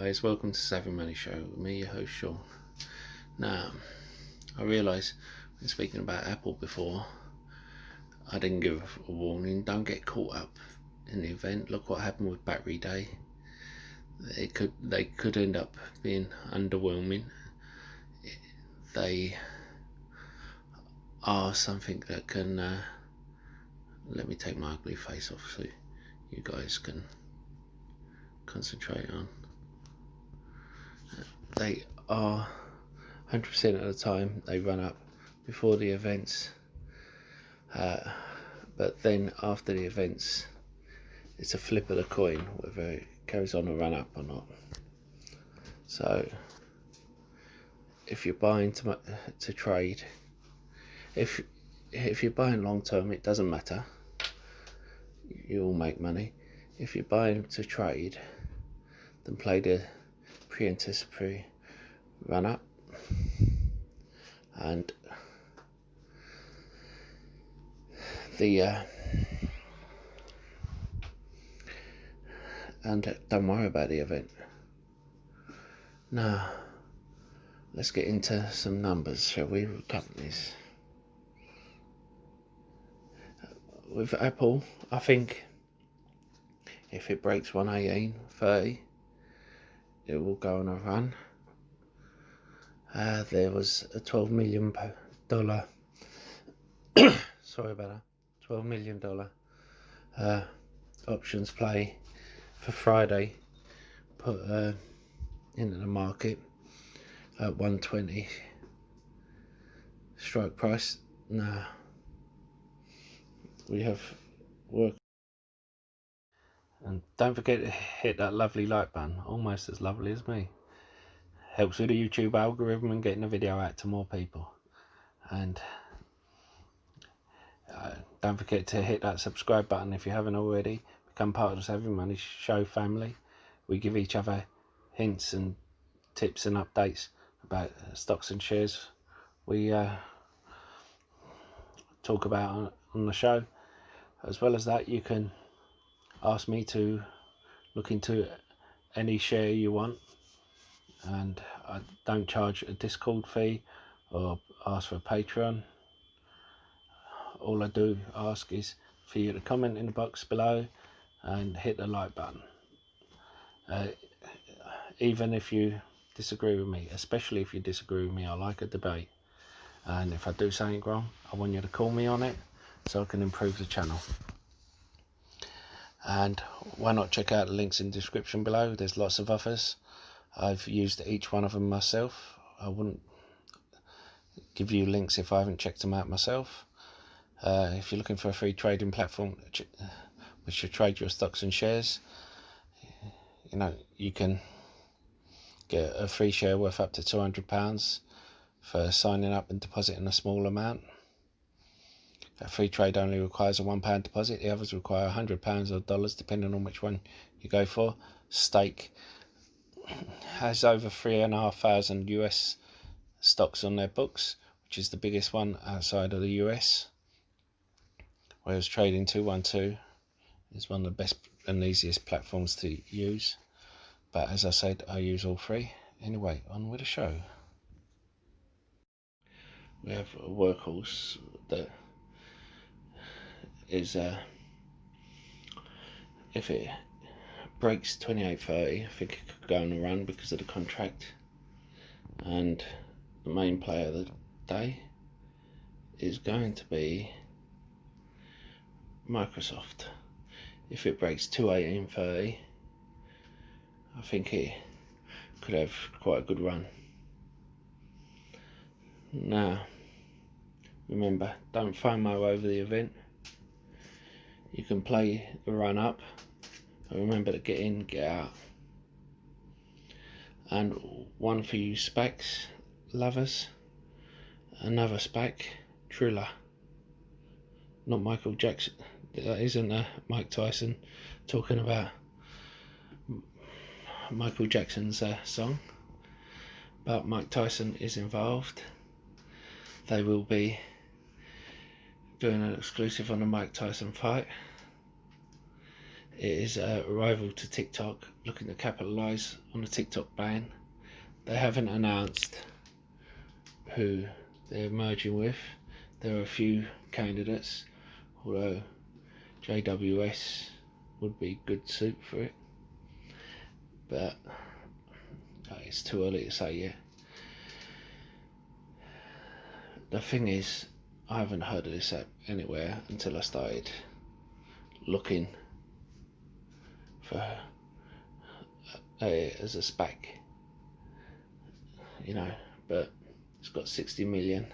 guys, welcome to Savvy Money Show with me, your host Sean. Now, I realise when speaking about Apple before, I didn't give a warning. Don't get caught up in the event. Look what happened with Battery Day. They could end up being underwhelming. They are something that can let me take my ugly face off so you guys can concentrate on. They are 100% of the time they run up before the events, but then after the events it's a flip of the coin whether it carries on to run up or not. So if you're buying to trade, if you're buying long term, it doesn't matter, you'll make money. If you're buying to trade, then play the pre-anticipatory run up, and don't worry about the event. Now let's get into some numbers, shall we? Companies. With Apple, I think if it breaks 118.30, it will go on a run. There was a $12 million sorry about that, $12 million options play for Friday put into the market at 120 strike price. Now we have work, and don't forget to hit that lovely like button, almost as lovely as me. Helps with the YouTube algorithm and getting the video out to more people. And don't forget to hit that subscribe button if you haven't already. Become part of the Savvy Money Show family. We give each other hints and tips and updates about stocks and shares we talk about on the show. As well as that, you can ask me to look into any share you want, and I don't charge a Discord fee or ask for a Patreon. All I do ask is for you to comment in the box below and hit the like button. Even if you disagree with me, especially if you disagree with me, I like a debate. And if I do something wrong, I want you to call me on it so I can improve the channel. And why not check out the links in the description below? There's lots of offers. I've used each one of them myself. I wouldn't give you links if I haven't checked them out myself. If you're looking for a free trading platform which should trade your stocks and shares, you know, you can get a free share worth up to £200 for signing up and depositing a small amount. A free trade only requires a £1 deposit. The others require £100 or dollars, depending on which one you go for. Stake has over 3,500 US stocks on their books, which is the biggest one outside of the US. Whereas Trading 212 is one of the best and easiest platforms to use. But as I said, I use all three. Anyway, on with the show. We have a Workhorse that is, if it breaks 28.30, I think it could go on a run because of the contract. And the main player of the day is going to be Microsoft. If it breaks 218.30, I think it could have quite a good run. Now, remember, don't FOMO over the event. You can play the run up, but remember to get in, get out. And one for you SPACs lovers, another SPAC, Tsla. Not Michael Jackson, that isn't Mike Tyson talking about Michael Jackson's song, but Mike Tyson is involved. They will be doing an exclusive on the Mike Tyson fight. It is a rival to TikTok, looking to capitalise on the TikTok ban. They haven't announced who they're merging with. There are a few candidates, although JWS would be a good suit for it, but it's too early to say yet. The thing is, I haven't heard of this app anywhere until I started looking for as a spaq, you know, but it's got 60 million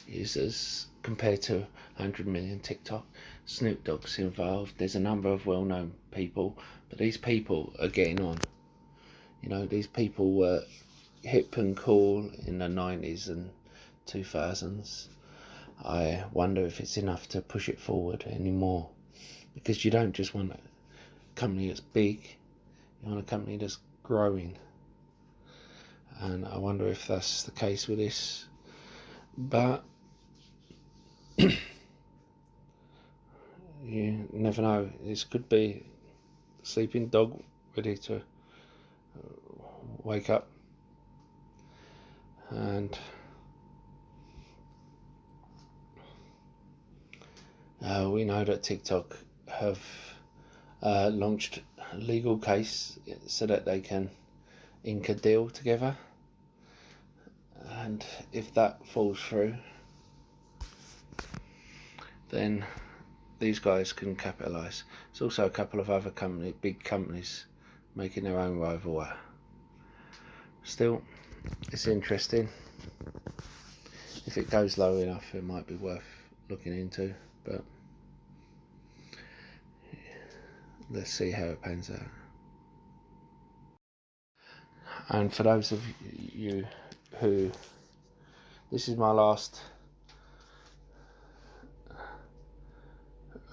users compared to 100 million TikTok. Snoop Dogg's involved. There's a number of well-known people, but these people are getting on. You know, these people were hip and cool in the 90s and 2000s. I wonder if it's enough to push it forward anymore, because you don't just want a company that's big, you want a company that's growing, and I wonder if that's the case with this. But you never know, this could be a sleeping dog ready to wake up. And we know that TikTok have launched a legal case so that they can ink a deal together, and if that falls through, then these guys can capitalise. There's also a couple of other big companies making their own rivalware. Still, it's interesting. If it goes low enough, it might be worth looking into, but let's see how it pans out. And for those of you who, this is my last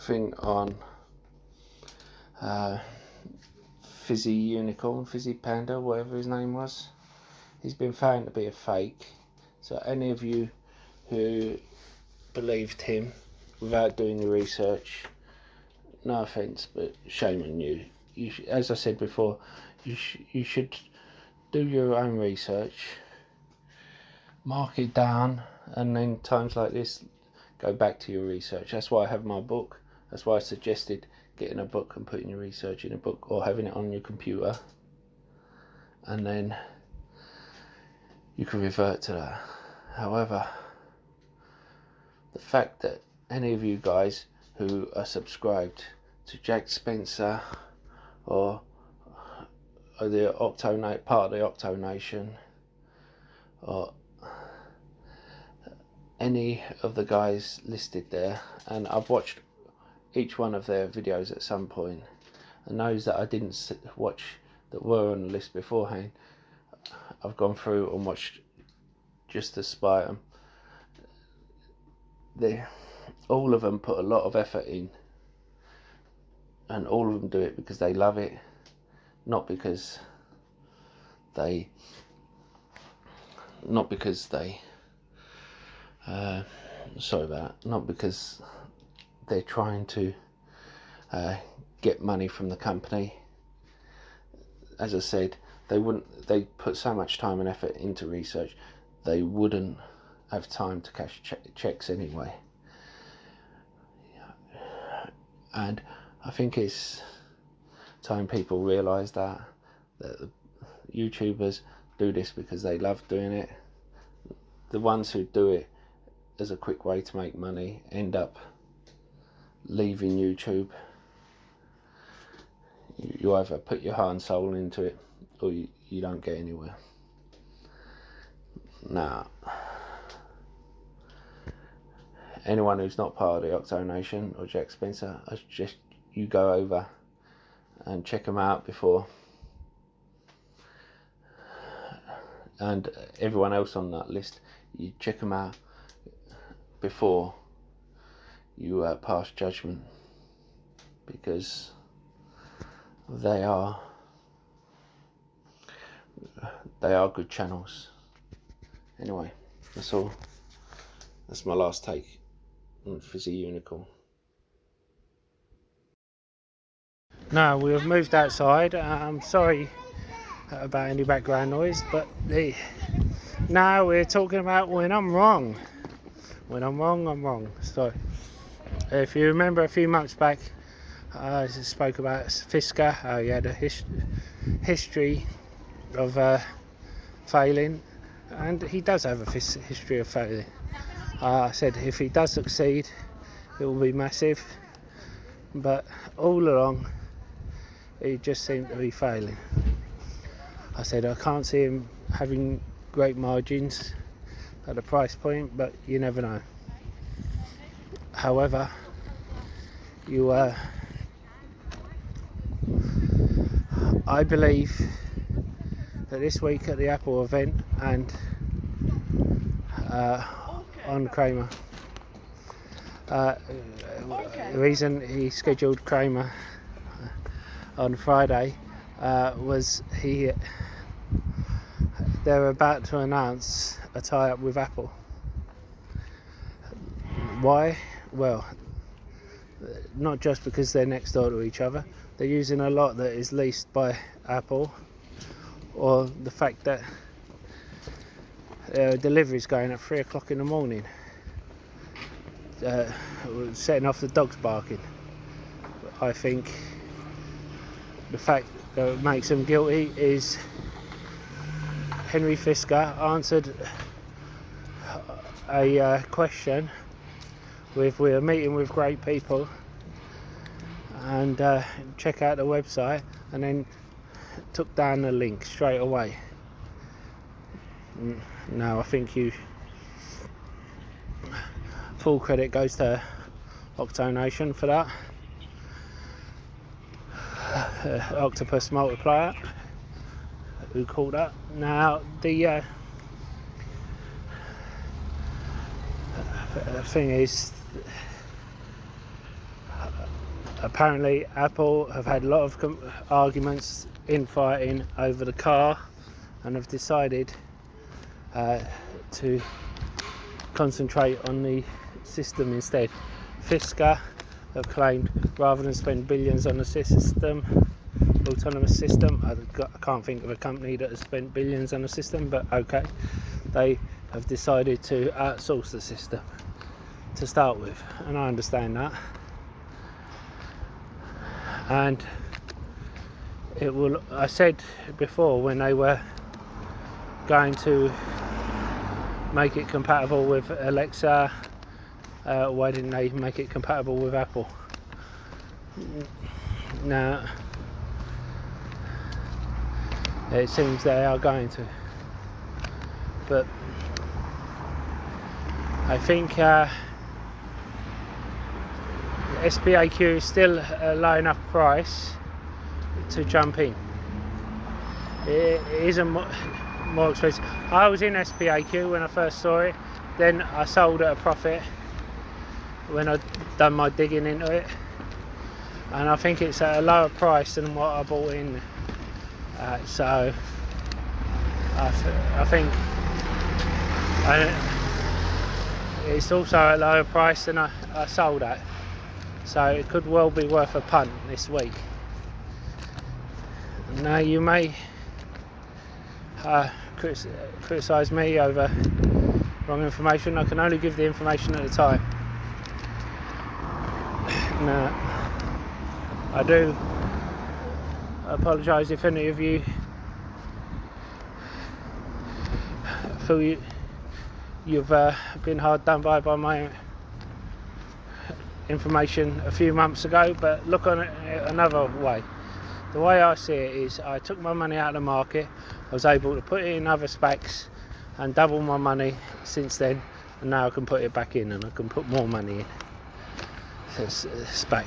thing on Fizzy Unicorn, Fizzy Panda, whatever his name was. He's been found to be a fake. So any of you who believed him without doing your research, no offence, but shame on you. As I said before, you should do your own research, mark it down, and then times like this, go back to your research. That's why I have my book. That's why I suggested getting a book and putting your research in a book, or having it on your computer, and then you can revert to that. However, the fact that any of you guys who are subscribed to Jack Spencer or the part of the Octo Nation, or any of the guys listed there, and I've watched each one of their videos at some point, and those that I didn't watch that were on the list beforehand, I've gone through and watched just to spite them. All of them put a lot of effort in, and all of them do it because they love it, not because they not because they're trying to get money from the company. As I said, they put so much time and effort into research, they wouldn't have time to cash checks anyway. And I think it's time people realise that the YouTubers do this because they love doing it. The ones who do it as a quick way to make money end up leaving YouTube. You either put your heart and soul into it, or you don't get anywhere. Now, anyone who's not part of the Octo Nation or Jack Spencer, I suggest you go over and check them out before, and everyone else on that list, you check them out before you pass judgment, because they are good channels. Anyway, that's all. That's my last take on Fizzy Unicorn. Now we have moved outside. I'm sorry about any background noise, but now we're talking about when I'm wrong. When I'm wrong, I'm wrong. So if you remember a few months back, I spoke about Fisker, how he had a history of failing, and he does have a history of failing. I said if he does succeed, it will be massive, but all along he just seemed to be failing. I said I can't see him having great margins at the price point, but you never know. However, I believe that this week at the Apple event and on Cramer, the reason he scheduled Cramer on Friday was they're about to announce a tie-up with Apple. Why? Well, not just because they're next door to each other. They're using a lot that is leased by Apple, or the fact that delivery's going at 3 o'clock in the morning, setting off the dogs barking. I think the fact that makes them guilty is Henry Fisker answered a question with "we're meeting with great people" and check out the website, and then took down the link straight away. Now I think full credit goes to Octonation for that. Octopus Multiplier, who called that. Now the thing is, apparently Apple have had a lot of arguments, infighting over the car, and have decided to concentrate on the system instead. Fisker have claimed rather than spend billions on a system, autonomous system, I can't think of a company that has spent billions on a system, but okay, they have decided to outsource the system to start with, and I understand that. And it will, I said before, when they were going to make it compatible with Alexa, why didn't they make it compatible with Apple? Now it seems they are going to, but I think SPAQ is still a low enough price to jump in. It isn't more expensive. I was in SPAQ when I first saw it, then I sold at a profit when I'd done my digging into it, and I think it's at a lower price than what I bought in. So I think it's also at a lower price than I sold at, so it could well be worth a punt this week. Now you may criticise me over wrong information. I can only give the information at the time. Now I do apologise if any of you feel you've been hard done by my information a few months ago, but look on it another way. The way I see it is, I took my money out of the market, I was able to put it in other SPACs and double my money since then, and now I can put it back in and I can put more money in. So it's SPAC.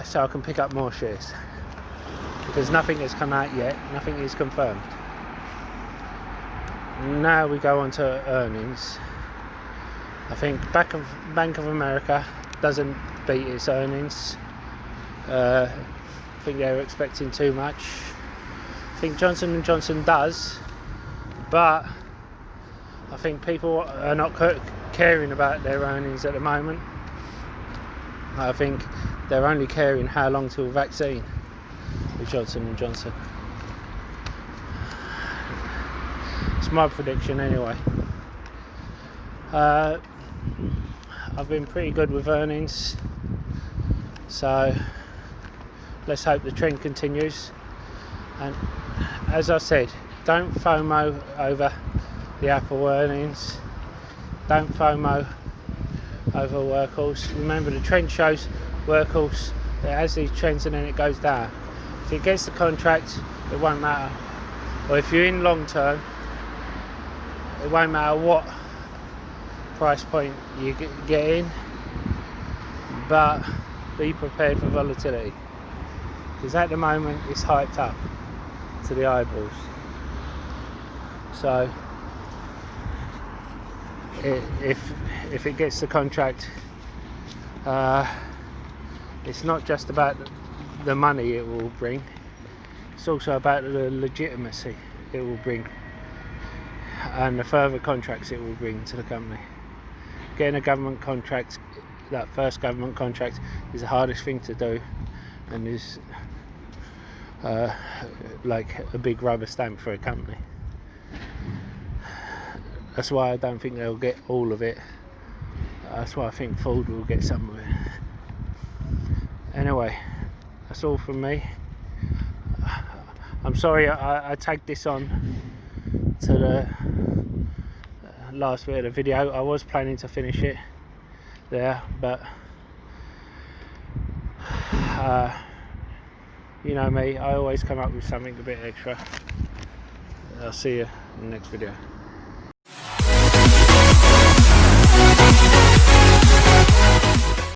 So I can pick up more shares, because nothing has come out yet, nothing is confirmed. Now we go on to earnings. I think Bank of America doesn't beat its earnings. I think they were expecting too much. I think Johnson & Johnson does, but I think people are not caring about their earnings at the moment. I think they're only caring how long till vaccine with Johnson & Johnson. It's my prediction anyway. I've been pretty good with earnings, so let's hope the trend continues. And as I said, don't FOMO over the Apple earnings, don't FOMO over Workhorse. Remember, the trend shows Workhorse, it has these trends and then it goes down. If it gets the contract, it won't matter, or if you're in long term, it won't matter what price point you get in, but be prepared for volatility, because at the moment it's hyped up to the eyeballs. So if it gets the contract, it's not just about the money it will bring, it's also about the legitimacy it will bring and the further contracts it will bring to the company. Getting a government contract, that first government contract, is the hardest thing to do, and is like a big rubber stamp for a company. That's why I don't think they'll get all of it. That's why I think Ford will get some of it. Anyway, that's all from me. I'm sorry I tagged this on to the last bit of the video. I was planning to finish it there, but you know me, I always come up with something a bit extra. I'll see you in the next video.